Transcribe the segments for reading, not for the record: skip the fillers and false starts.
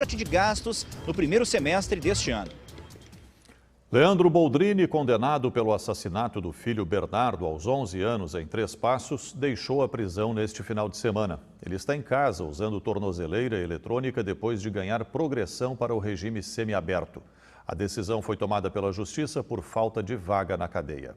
corte de gastos no primeiro semestre deste ano. Leandro Boldrini, condenado pelo assassinato do filho Bernardo aos 11 anos em Três Passos, deixou a prisão neste final de semana. Ele está em casa usando tornozeleira eletrônica depois de ganhar progressão para o regime semiaberto. A decisão foi tomada pela Justiça por falta de vaga na cadeia.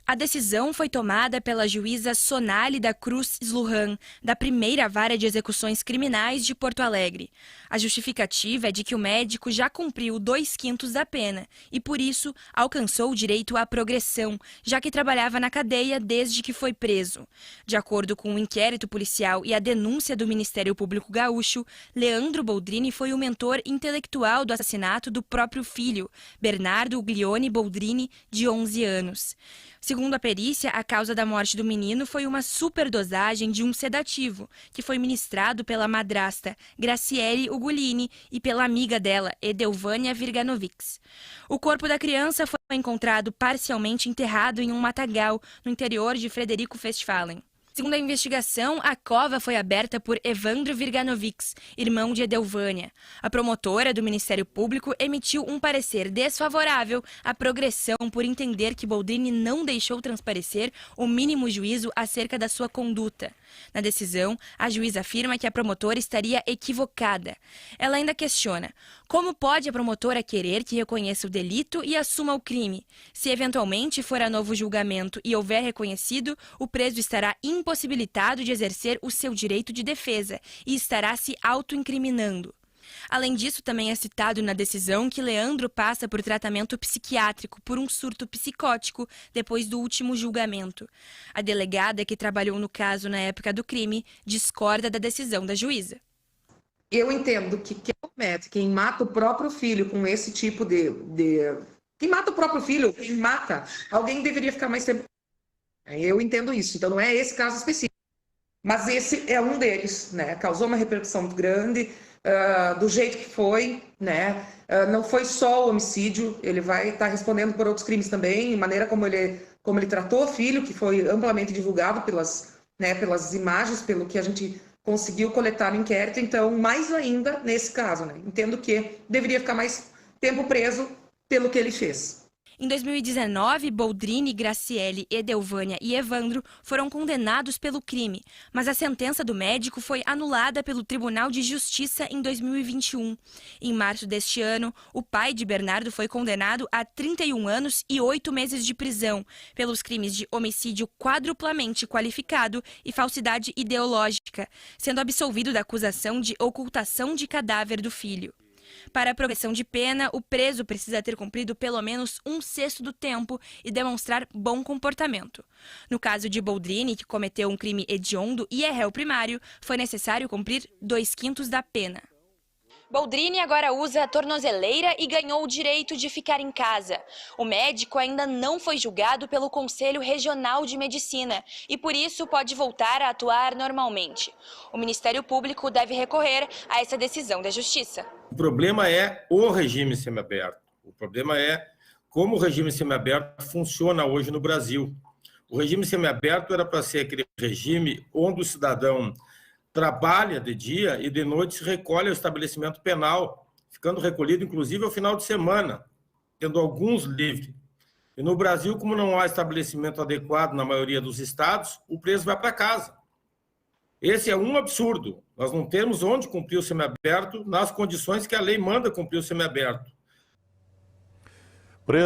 A decisão foi tomada pela juíza Sonali da Cruz Slurran, da primeira vara de execuções criminais de Porto Alegre. A justificativa é de que o médico já cumpriu 2/5 da pena e, por isso, alcançou o direito à progressão, já que trabalhava na cadeia desde que foi preso. De acordo com o inquérito policial e a denúncia do Ministério Público Gaúcho, Leandro Boldrini foi o mentor intelectual do assassinato do próprio filho, Bernardo Uglione Boldrini, de 11 anos. Segundo a perícia, a causa da morte do menino foi uma superdosagem de um sedativo, que foi ministrado pela madrasta Graciele Ugolini e pela amiga dela, Edelvânia Virganovics. O corpo da criança foi encontrado parcialmente enterrado em um matagal no interior de Frederico Westphalen. Segundo a investigação, a cova foi aberta por Evandro Virganovics, irmão de Edelvânia. A promotora do Ministério Público emitiu um parecer desfavorável à progressão por entender que Boldrini não deixou transparecer o mínimo juízo acerca da sua conduta. Na decisão, a juíza afirma que a promotora estaria equivocada. Ela ainda questiona: como pode a promotora querer que reconheça o delito e assuma o crime? Se eventualmente for a novo julgamento e houver reconhecido, o preso estará impossibilitado de exercer o seu direito de defesa e estará se autoincriminando. Além disso, também é citado na decisão que Leandro passa por tratamento psiquiátrico por um surto psicótico depois do último julgamento. A delegada, que trabalhou no caso na época do crime, discorda da decisão da juíza. Eu entendo que quem mata o próprio filho com esse tipo quem mata o próprio filho, quem mata, alguém deveria ficar mais tempo. Eu entendo isso, então não é esse caso específico. Mas esse é um deles, né? Causou uma repercussão muito grande, do jeito que foi, né? Não foi só o homicídio, ele vai estar respondendo por outros crimes também, a maneira como ele tratou o filho, que foi amplamente divulgado pelas imagens, pelo que a gente conseguiu coletar no inquérito. Então, mais ainda nesse caso, né? Entendo que deveria ficar mais tempo preso pelo que ele fez. Em 2019, Boldrini, Graciele, Edelvânia e Evandro foram condenados pelo crime, mas a sentença do médico foi anulada pelo Tribunal de Justiça em 2021. Em março deste ano, o pai de Bernardo foi condenado a 31 anos e 8 meses de prisão pelos crimes de homicídio quadruplamente qualificado e falsidade ideológica, sendo absolvido da acusação de ocultação de cadáver do filho. Para a progressão de pena, o preso precisa ter cumprido pelo menos 1/6 do tempo e demonstrar bom comportamento. No caso de Boldrini, que cometeu um crime hediondo e é réu primário, foi necessário cumprir 2/5 da pena. Boldrini agora usa a tornozeleira e ganhou o direito de ficar em casa. O médico ainda não foi julgado pelo Conselho Regional de Medicina e, por isso, pode voltar a atuar normalmente. O Ministério Público deve recorrer a essa decisão da Justiça. O problema é o regime semiaberto. O problema é como o regime semiaberto funciona hoje no Brasil. O regime semiaberto era para ser aquele regime onde o cidadão trabalha de dia e de noite se recolhe ao estabelecimento penal, ficando recolhido inclusive ao final de semana, tendo alguns livres. E no Brasil, como não há estabelecimento adequado na maioria dos estados, o preso vai para casa. Esse é um absurdo. Nós não temos onde cumprir o semiaberto nas condições que a lei manda cumprir o semiaberto.